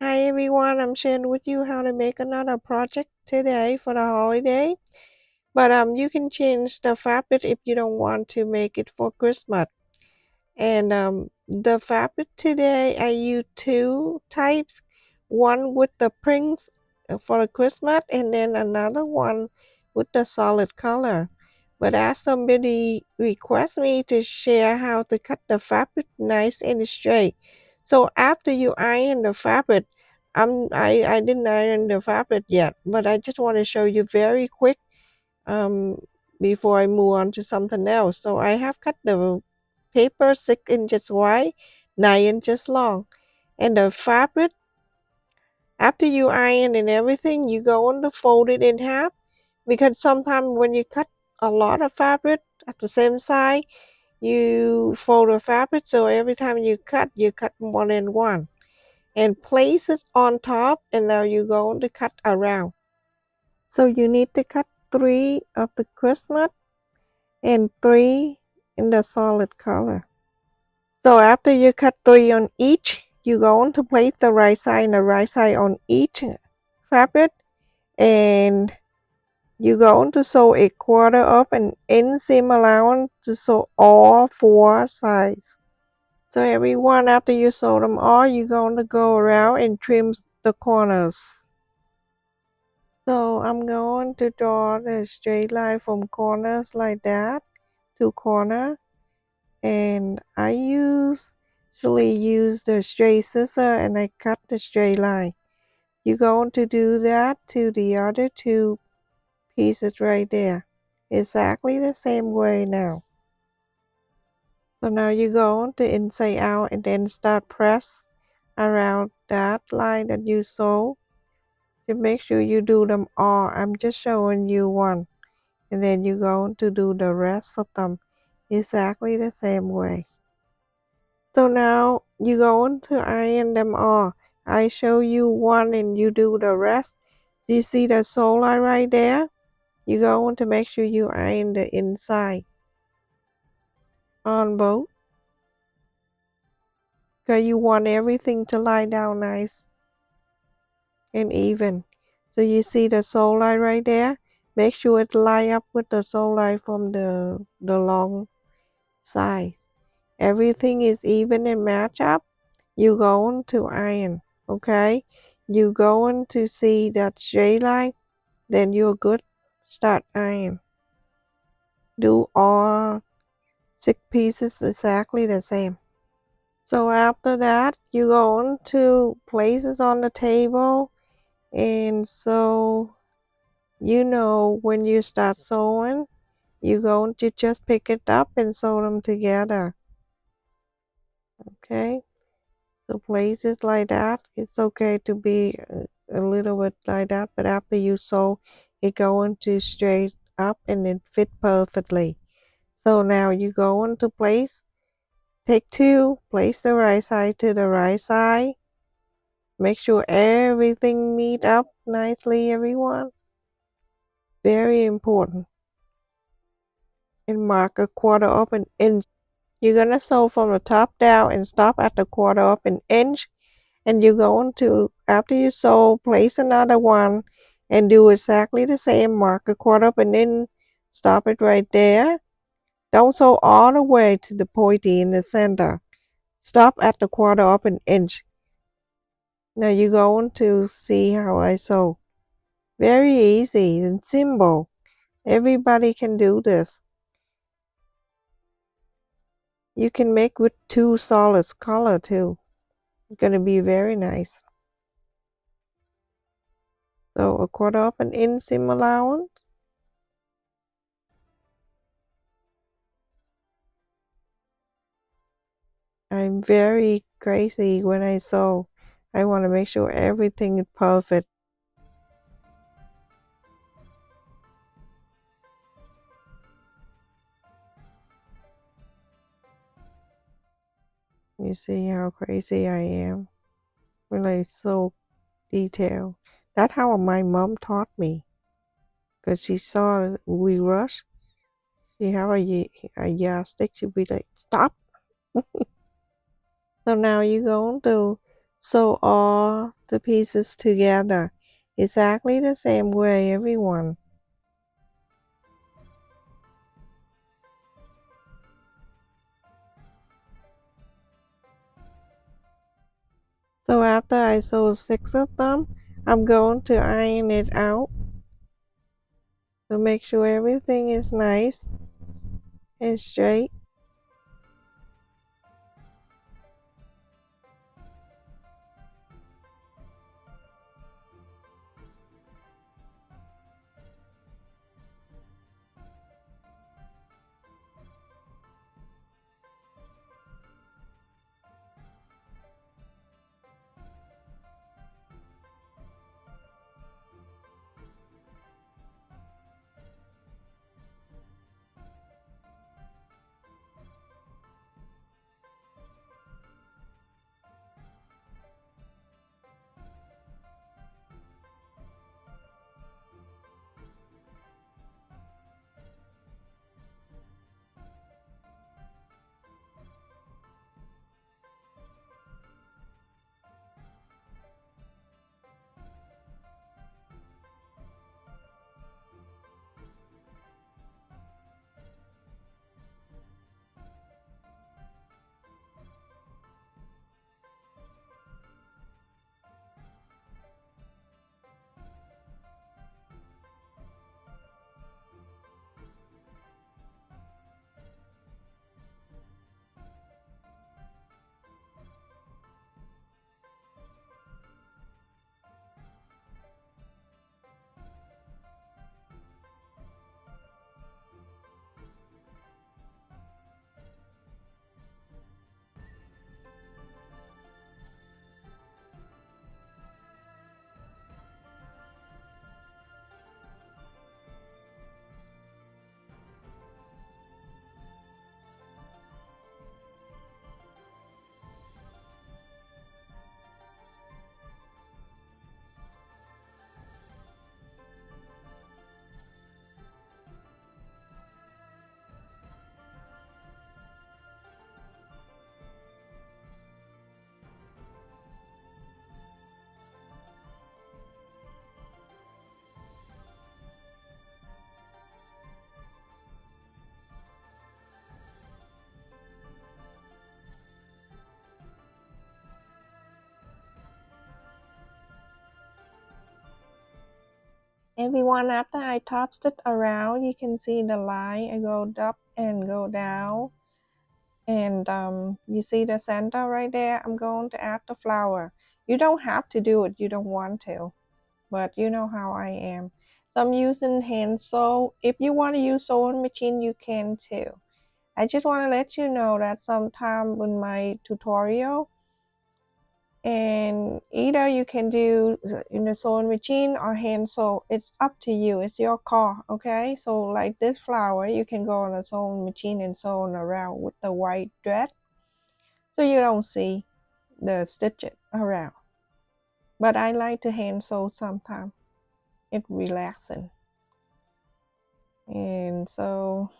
Hi everyone, I'm sharing with you how to make another project today for the holiday. But you can change the fabric if you don't want to make it for Christmas. And the fabric today, I use two types. One with the prints for the Christmas, and then another one with the solid color. But as somebody request me to share how to cut the fabric nice and straight. So after you iron the fabric, I didn't iron the fabric yet, but I just want to show you very quick um before I move on to something else. So I have cut the paper 6 inches wide, 9 inches long, and the fabric, after you iron and everything, you go on to fold it in half, because sometimes when you cut a lot of fabric at the same size, you fold the fabric, so every time you cut more than one, and place it on top, and now you go on to cut around. So you need to cut three of the Christmas and three in the solid color. So after you cut three on each, you go on to place the right side and the right side on each fabric, and you go on to sew a quarter up and inseam allowance to sew all four sides. So everyone, after you sew them all, you're going to go around and trim the corners. So I'm going to draw the straight line from corners like that to corner, and I usually use the straight scissor and I cut the straight line. You're going to do that to the other two pieces right there, exactly the same way now. So now you go on to inside out and then start press around that line that you sew to make sure you do them all. I'm just showing you one, and then you go to do the rest of them exactly the same way. So now you go on to iron them all. I show you one and you do the rest. Do you see the sew line right there? You go on to make sure you iron the inside on both, because you want everything to lie down nice and even. So you see the sew line right there? Make sure it line up with the sew line from the long side. Everything is even and match up. You go on to iron, okay? You go on to see that straight line, then you're good. Start iron. Do all 6 pieces exactly the same. So after that, you go on to places on the table, and so when you start sewing, you're going to just pick it up and sew them together. Okay, so places like that, it's okay to be a little bit like that, but after you sew, it going to straight up and it fit perfectly. So now you go on to place, take two, place the right side to the right side. Make sure everything meet up nicely, everyone. Very important. And mark a quarter of an inch. You're gonna sew from the top down and stop at the quarter of an inch. And you're going to, after you sew, place another one and do exactly the same. Mark a quarter of an inch, stop it right there. Don't sew all the way to the pointy in the center. Stop at the quarter of an inch. Now you're going to see how I sew. Very easy and simple. Everybody can do this. You can make with two solids color too. It's going to be very nice. So a quarter of an inch seam allowance. I'm very crazy when I sew. I want to make sure everything is perfect. You see how crazy I am when I sew detail. That's how my mom taught me, because she saw we rush. She have a yardstick. She'd be like, stop. So now you're going to sew all the pieces together exactly the same way, everyone. So after I sew 6 of them, I'm going to iron it out to make sure everything is nice and straight. Everyone, after I top stitch around, you can see the line. I go up and go down. And you see the center right there? I'm going to add the flower. You don't have to do it, you don't want to, but you know how I am. So I'm using hand sew. If you want to use sewing machine, you can too. I just want to let you know that sometime in my tutorial, and either you can do in the sewing machine or hand sew. It's up to you, it's your call. Okay, so like this flower, you can go on a sewing machine and sew around with the white thread so you don't see the stitches around. But I like to hand sew sometimes. It's relaxing. And so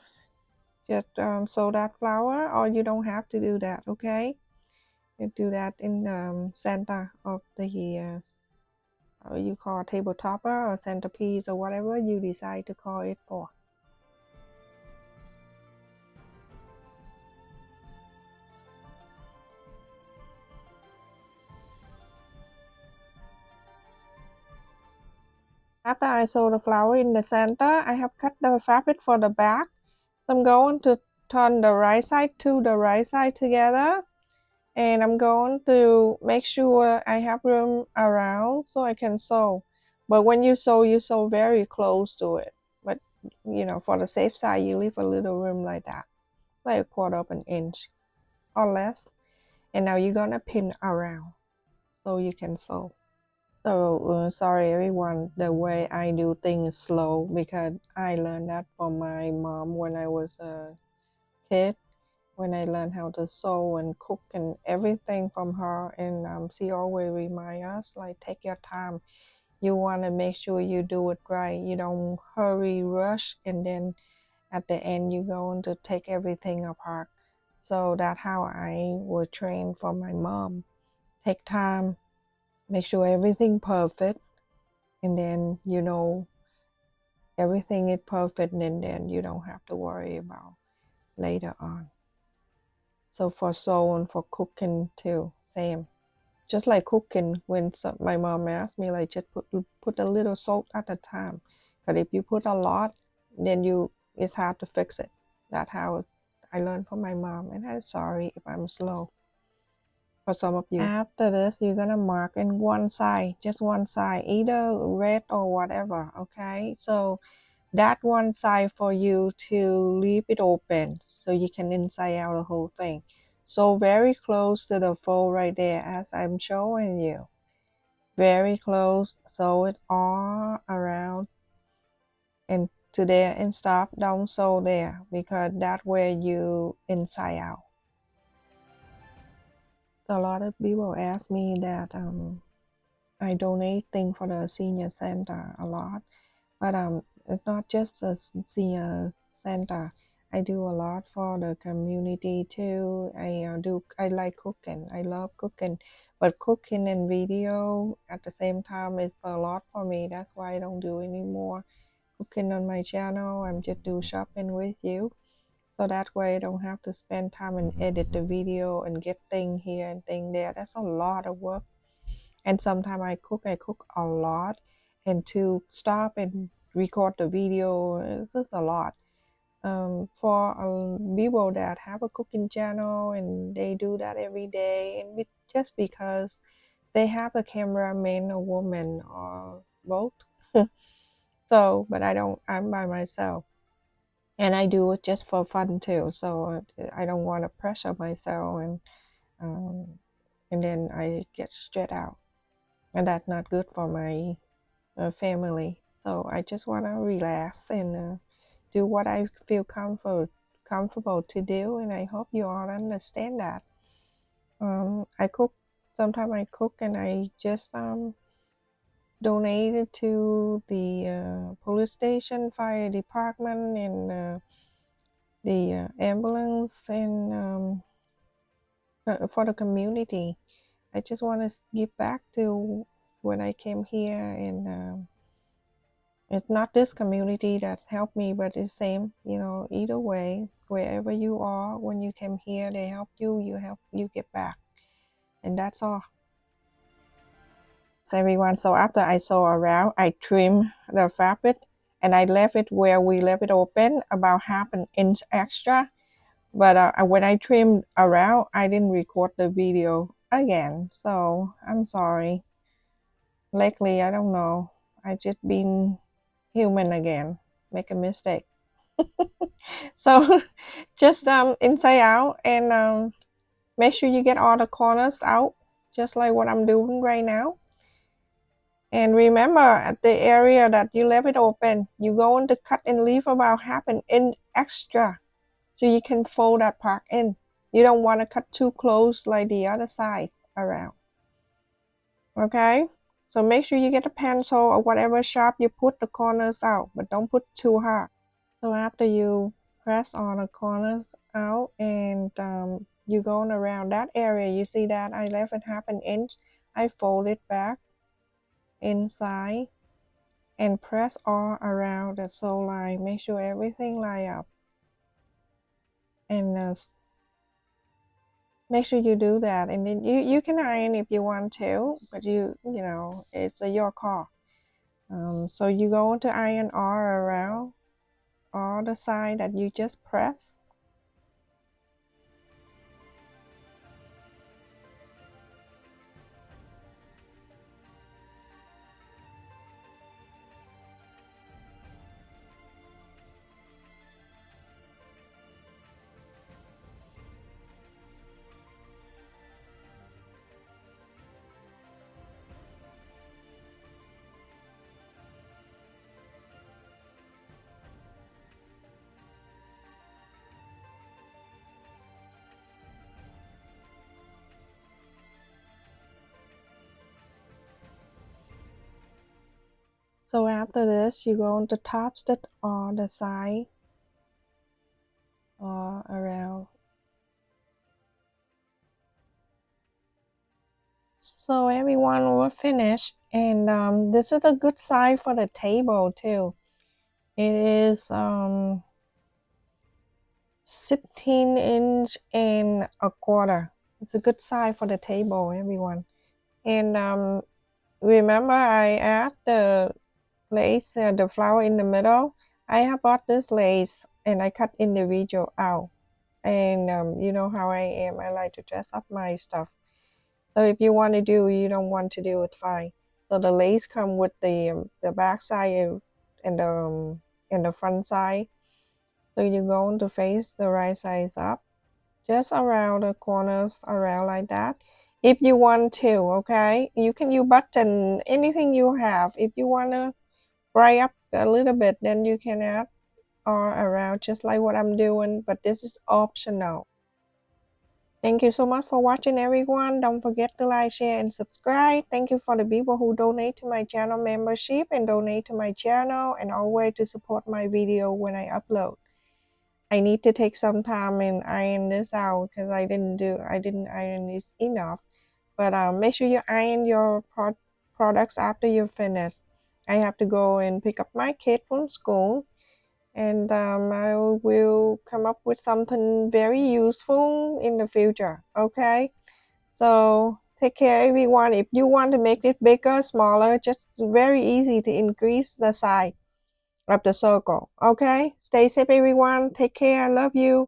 just sew that flower, or you don't have to do that. Okay, you do that in the center of the you call table topper or centerpiece or whatever you decide to call it for. After I sew the flower in the center, I have cut the fabric for the back. So I'm going to turn the right side to the right side together, and I'm going to make sure I have room around so I can sew. But when you sew very close to it. But you know, for the safe side, you leave a little room like that, like a quarter of an inch or less. And now you're gonna pin around so you can sew. So sorry everyone, the way I do things is slow because I learned that from my mom when I was a kid, when I learned how to sew and cook and everything from her. And she always remind us, like, take your time. You want to make sure you do it right. You don't hurry, rush, and then at the end you're going to take everything apart. So that's how I was trained from my mom. Take time, make sure everything perfect, and then everything is perfect, and then you don't have to worry about later on. So for sewing, for cooking too, same. Just like cooking, when my mom asked me, like, just put a little salt at a time. But if you put a lot, then it's hard to fix it. That's how I learned from my mom, and I'm sorry if I'm slow for some of you. After this, you're gonna mark in one side, just one side, either red or whatever, okay? So that one side for you to leave it open so you can inside out the whole thing. So very close to the fold right there as I'm showing you. Very close, sew it all around and to there and stop, don't sew there because that way you inside out. A lot of people ask me that I donate things for the senior center a lot, but it's not just the senior center. I do a lot for the community too. I like cooking. I love cooking, but cooking and video at the same time is a lot for me. That's why I don't do anymore cooking on my channel. I'm just do shopping with you. So that way I don't have to spend time and edit the video and get thing here and thing there. That's a lot of work. And sometimes I cook a lot, and to stop and record the video is just a lot. For people that have a cooking channel and they do that every day, and just because they have a cameraman or woman or both. So, but I don't, I'm by myself. And I do it just for fun too. So I don't want to pressure myself, um, and then I get stressed out. And that's not good for my family. So I just want to relax and do what I feel comfortable to do, and I hope you all understand that. I cook. Sometimes I cook and I just donate it to the police station, fire department, and the ambulance, and for the community. I just want to give back to when I came here, and it's not this community that helped me, but it's same, either way, wherever you are, when you came here, they help you, you get back. And that's all. So everyone, so after I sew around, I trim the fabric and I left it where we left it open, about half an inch extra. But when I trimmed around, I didn't record the video again. So I'm sorry. Lately, I don't know. I just been human again, make a mistake. So just inside out, and make sure you get all the corners out, just like what I'm doing right now. And remember, at the area that you left it open, you're going to cut and leave about half an inch extra so you can fold that part in. You don't want to cut too close like the other sides around. Okay? So make sure you get a pencil or whatever sharp you put the corners out, but don't put too hard. So after you press on the corners out, and you're going around that area, you see that I left it half an inch, I fold it back inside and press all around the sew line. Make sure everything line up, and make sure you do that. And then you can iron if you want to, but it's your call. So you go to iron all around all the side that you just press. So after this, you go on the top stitch on the side around. So everyone, we're finished, and this is a good size for the table too. It is 16" and a quarter. It's a good size for the table, everyone. And remember I add the lace, the flower in the middle. I have bought this lace and I cut individual out. And you know how I am. I like to dress up my stuff. So if you want to do, you don't want to do it, fine. So the lace come with the back side and the front side. So you're going to face the right side up, just around the corners, around like that. If you want to, okay, you can use button, anything you have. If you want to fry up a little bit, then you can add or around just like what I'm doing, but this is optional. Thank you so much for watching, everyone. Don't forget to like, share, and subscribe. Thank you for the people who donate to my channel membership and donate to my channel and always to support my video when I upload. I need to take some time and iron this out because I didn't iron this enough. But make sure you iron your products after you finish. I have to go and pick up my kid from school, and I will come up with something very useful in the future. Okay, so take care, everyone. If you want to make it bigger, smaller, just very easy to increase the size of the circle. Okay, stay safe, everyone. Take care. I love you.